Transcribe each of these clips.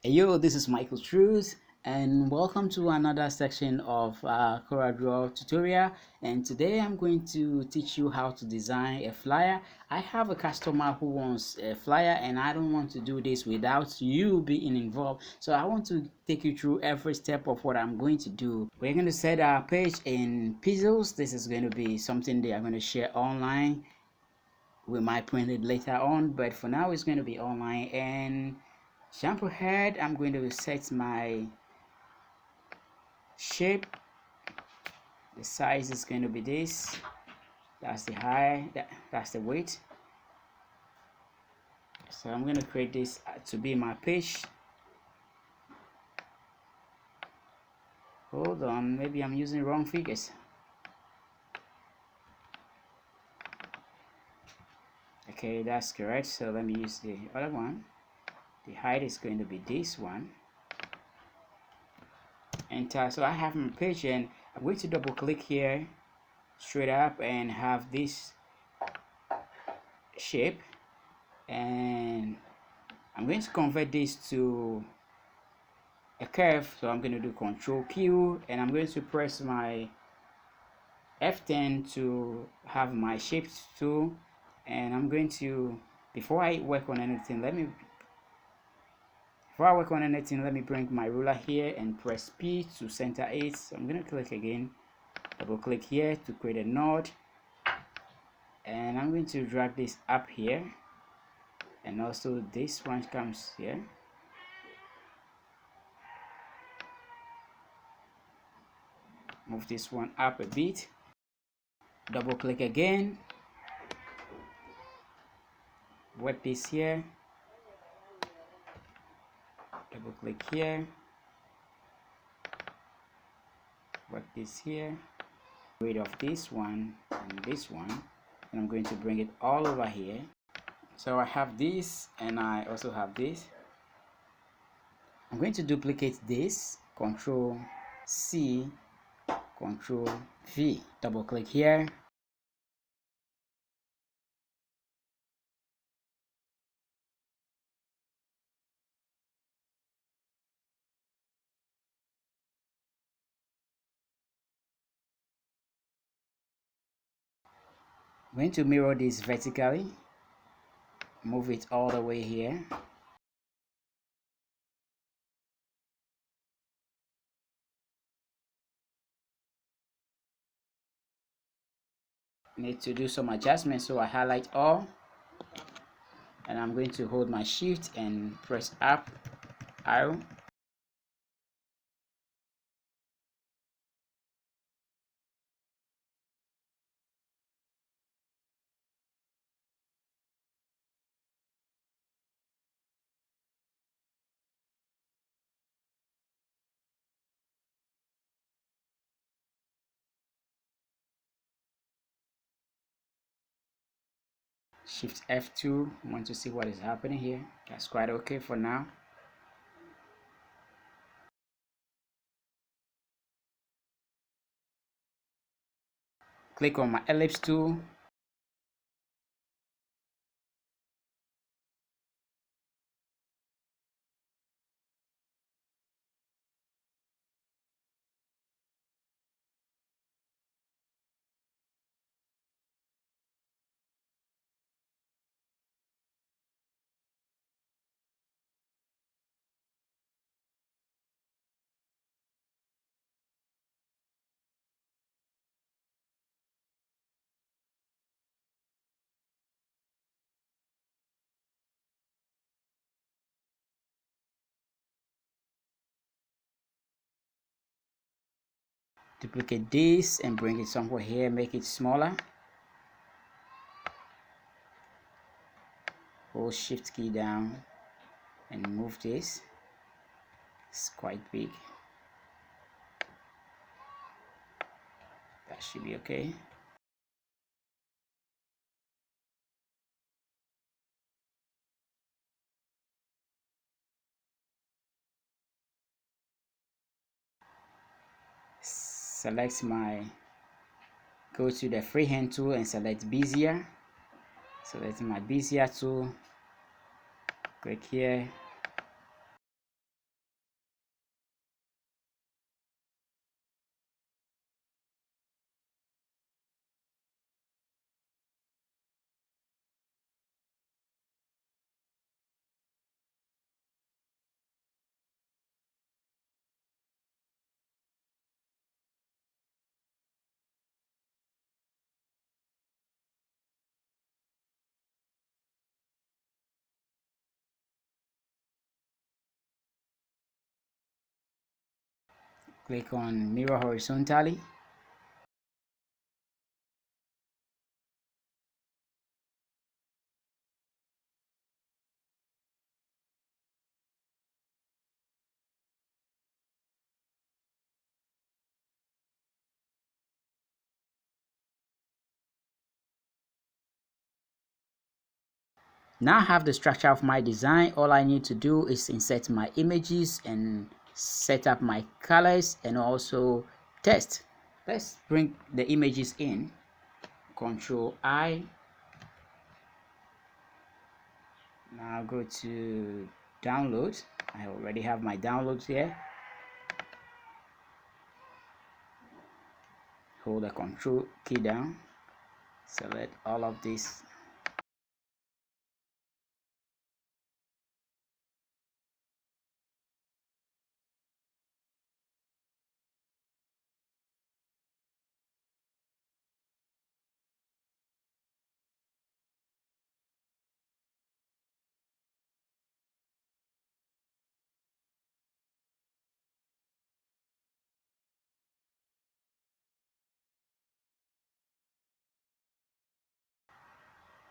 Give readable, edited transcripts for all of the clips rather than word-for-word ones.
Hey yo, this is Michael Truth, and welcome to another section of CorelDraw tutorial. And today I'm going to teach you how to design a flyer. I have a customer who wants a flyer, and I don't want to do this without you being involved. So I want to take you through every step of what I'm going to do. We're going to set our page in pixels. This is going to be something they are going to share online. We might print it later on, but for now it's going to be online. And shampoo head, I'm going to set my shape. The size is going to be this. That's the height, that's the weight. So I'm going to create this to be my page. Hold on, maybe I'm using wrong figures. Okay, that's correct. So let me use the other one. The height is going to be this one. Enter. So I have my page, and I'm going to double click here straight up and have this shape, and I'm going to convert this to a curve. So I'm going to do Control Q, and I'm going to press my F10 to have my shape tool. And I'm going to, before I work on anything, let me bring my ruler here and press P to center it. So I'm going to click again, double click here to create a node, and I'm going to drag this up here, and also this one comes here. Move this one up a bit, double click again, work this here, double click here, work this here, rid of this one and this one, and I'm going to bring it all over here. So I have this, and I also have this. I'm going to duplicate this, Control C, Control V, double click here, I'm going to mirror this vertically, move it all the way here. Need to do some adjustments, so I highlight all, and I'm going to hold my shift and press up arrow. Shift F2, want to see what is happening here. That's quite okay for now. Click on my ellipse tool. Duplicate this and bring it somewhere here, make it smaller. Hold shift key down and move this. It's quite big. That should be okay. Select my, go to the freehand tool and select Bezier. Select my Bezier tool, click here, Click on mirror horizontally. Now I have the structure of my design. All I need to do is insert my images and set up my colors and also test. Let's bring the images in. Control I. Now go to download. I already have my downloads here. Hold the control key down. Select all of this.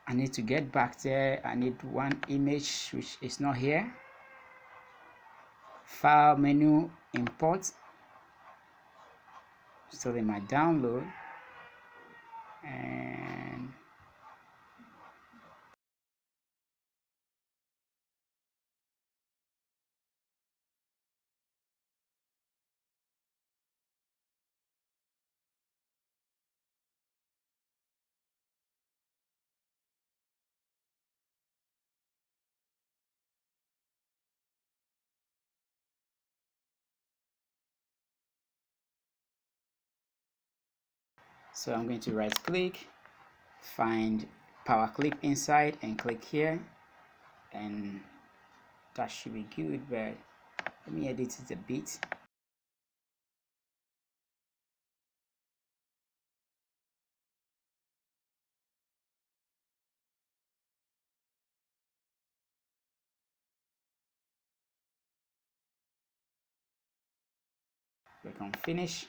I need to get back there. I need one image which is not here. File menu, import. Still in my download. And so I'm going to right click, find power clip inside and click here, and that should be good, but let me edit it a bit. Click on finish.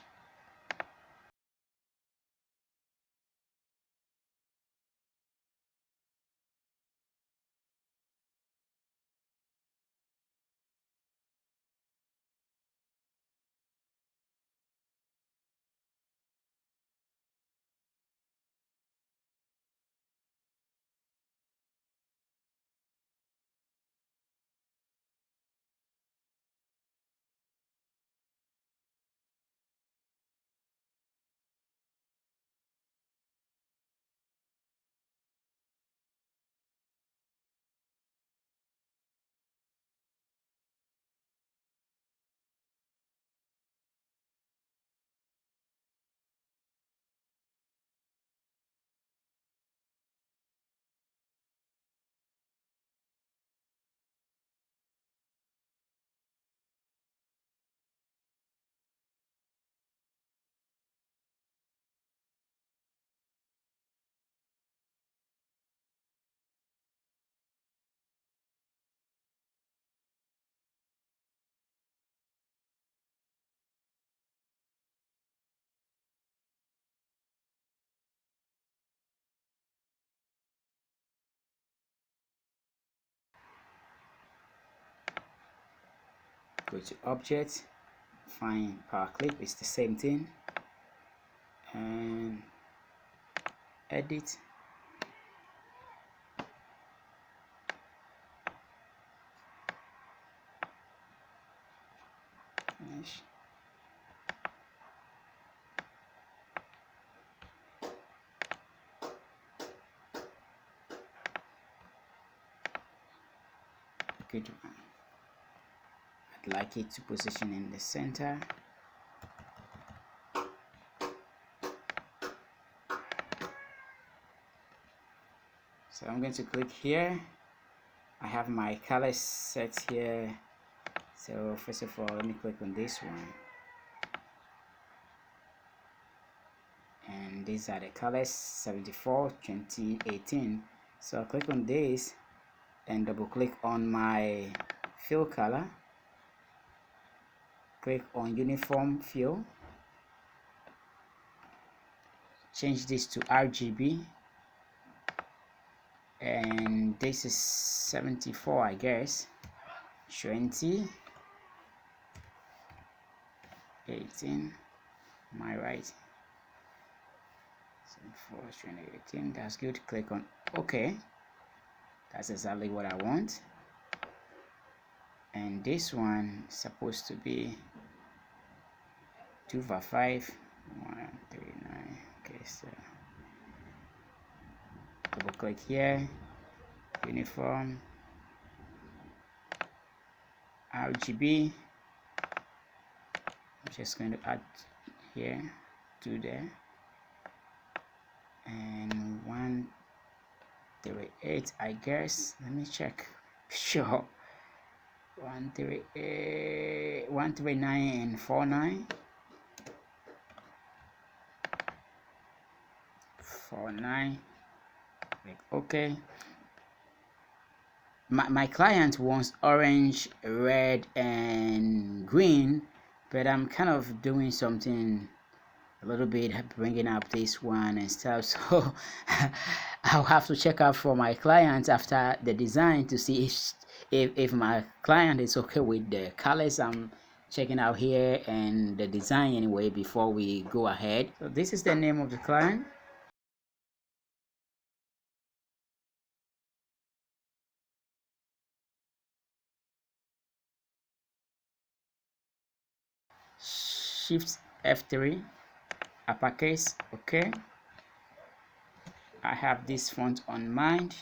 Go to object, find power clip, it's the same thing, and edit. Finish. Good one. I'd like it to position in the center. So I'm going to click here. I have my colors set here. So first of all, let me click on this one. And these are the colors 74 2018. So I'll click on this and double click on my fill color. click on uniform fill, change this to RGB, and this is 74, I guess, 20, 18, am I right? 74, 20, 18, that's good. Click on OK. That's exactly what I want. And this one is supposed to be 2x5, 139. Okay, so double click here, uniform, RGB. I'm just going to add here, 2 there, and 138, I guess. Let me check. Sure. 138, 139 and 49. 49. Click OK. My client wants orange, red, and green, but I'm kind of doing something a little bit, bringing up this one and stuff, so I'll have to check out for my client after the design to see if my client is okay with the colors I'm checking out here and the design anyway before we go ahead. So this is the name of the client. Shift F3, uppercase. Okay, I have this font on mind.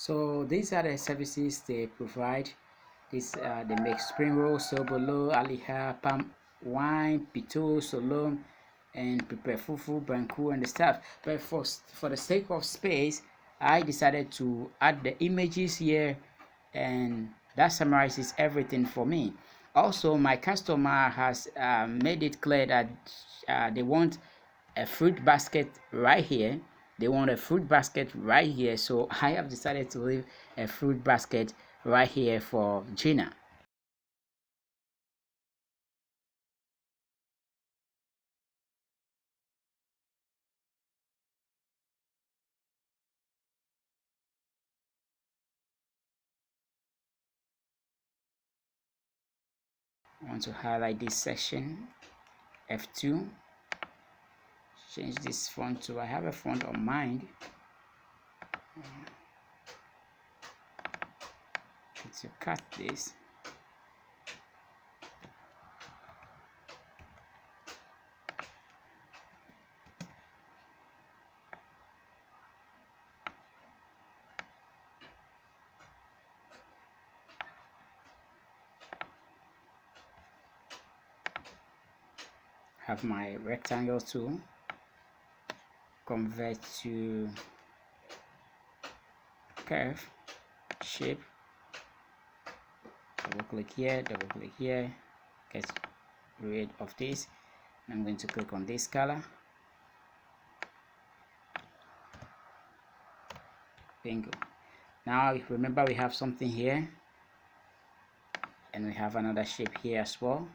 So these are the services they provide. They make spring roll, sobolo, aliha, palm wine, pito, solom, and prepare fufu, banku, and the stuff. But for the sake of space, I decided to add the images here, and that summarizes everything for me. Also, my customer has made it clear that they want a fruit basket right here. They want a fruit basket right here, so I have decided to leave a fruit basket right here for Gina. I want to highlight this section, F2, change this font to, I have a font on mind, to cut this. Have my rectangle tool, convert to curve, shape, double click here, get rid of this. I'm going to click on this color, bingo. Now remember we have something here, and we have another shape here as well.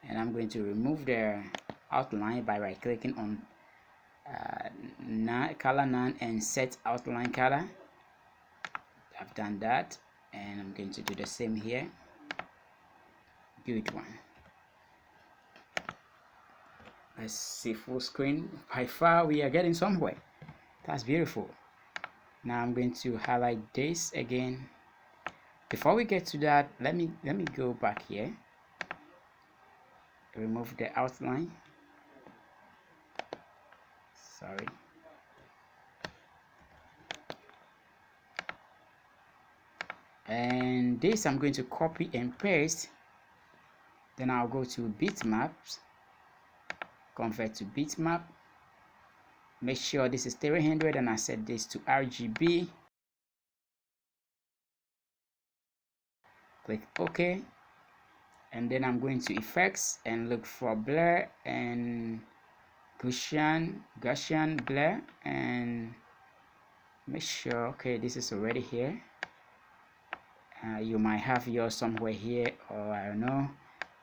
And I'm going to remove the outline by right clicking on color none and set outline color. I've done that, and I'm going to do the same here. Good one. Let's see full screen. By far we are getting somewhere. That's beautiful. Now I'm going to highlight this again. Before we get to that, let me go back here. Remove the outline. Sorry. And this I'm going to copy and paste. Then I'll go to bitmaps, convert to bitmap. Make sure this is 300 and I set this to RGB. Click OK. And then I'm going to effects and look for blur and Gaussian blur, and make sure, okay, this is already here. You might have yours somewhere here, or I don't know.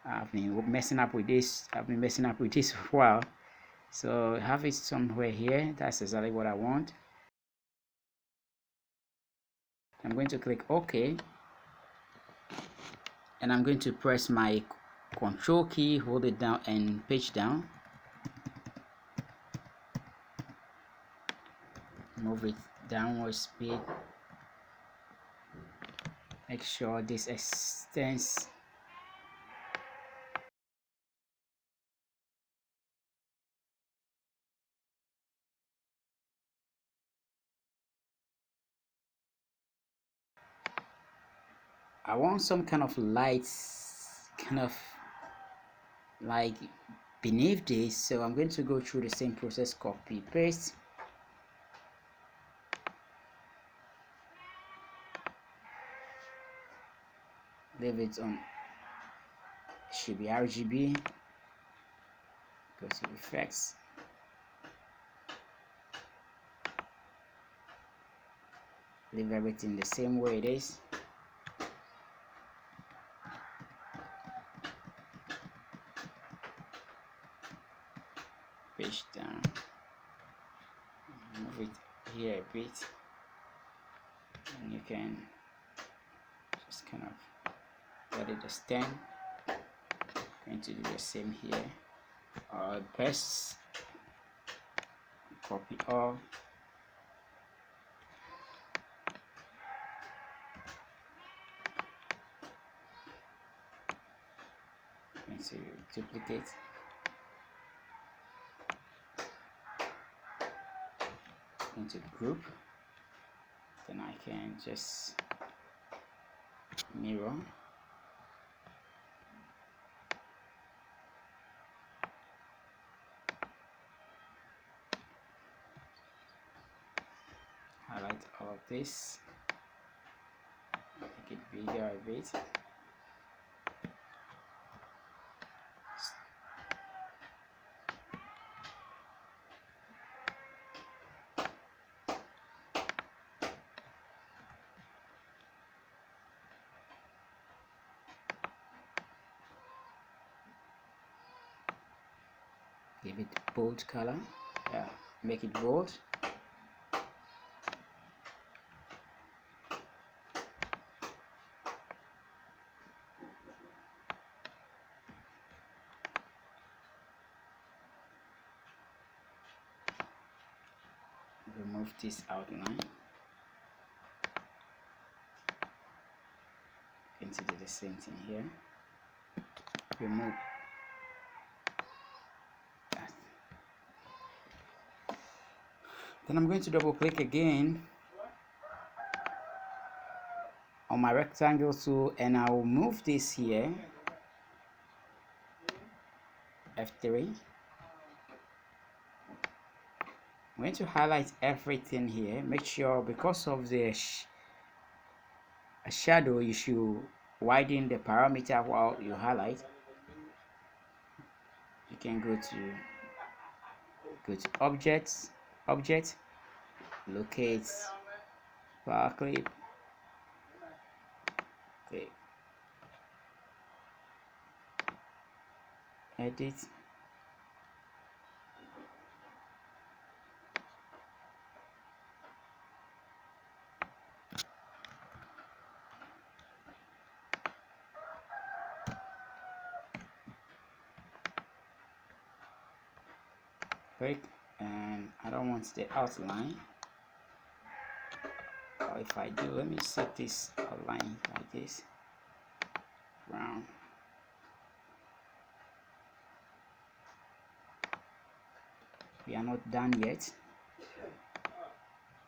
I've been messing up with this for a while, so have it somewhere here. That's exactly what I want. I'm going to click OK, and I'm going to press my Control key, hold it down and page down. Move it downward speed. Make sure this extends. I want some kind of lights, kind of like beneath this, so I'm going to go through the same process, copy, paste. Leave it on, should be RGB. Go to effects. Leave everything the same way it is. Page down. Move it here a bit. And you can just kind of let it extend. Going to do the same here. Press, copy all. Going to duplicate. Into the group. Then I can just mirror. Highlight all of this. Make it bigger a bit. Give it bold color. Make it bold. Remove this outline. Going to do the same thing here. Remove that. Then I'm going to double click again on my rectangle tool, and I will move this here, F3. I'm going to highlight everything here. Make sure, because of the shadow, you should widen the parameter while you highlight. You can go to object, locate power clip, click edit, click, and I don't want the outline. Or if I do, let me set this outline like this, brown. We are not done yet.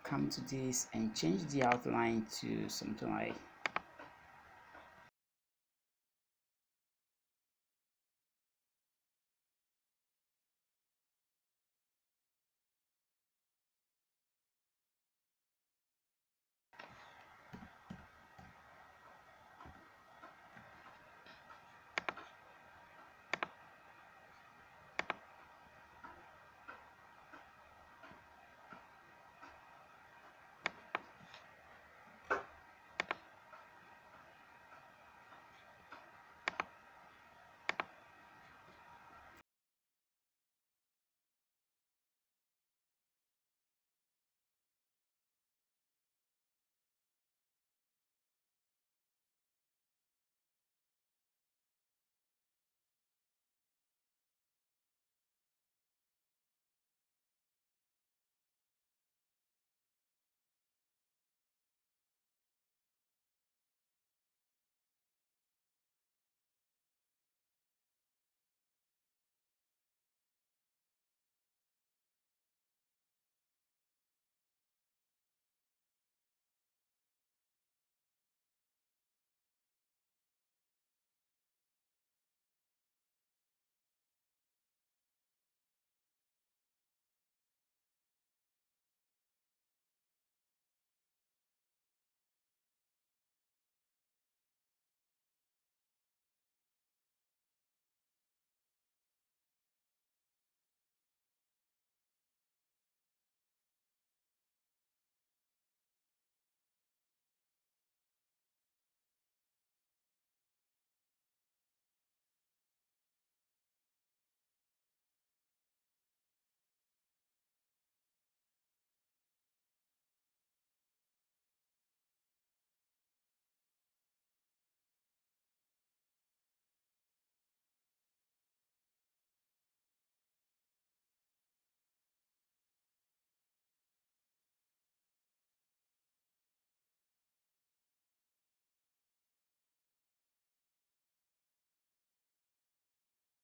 Come to this and change the outline to something like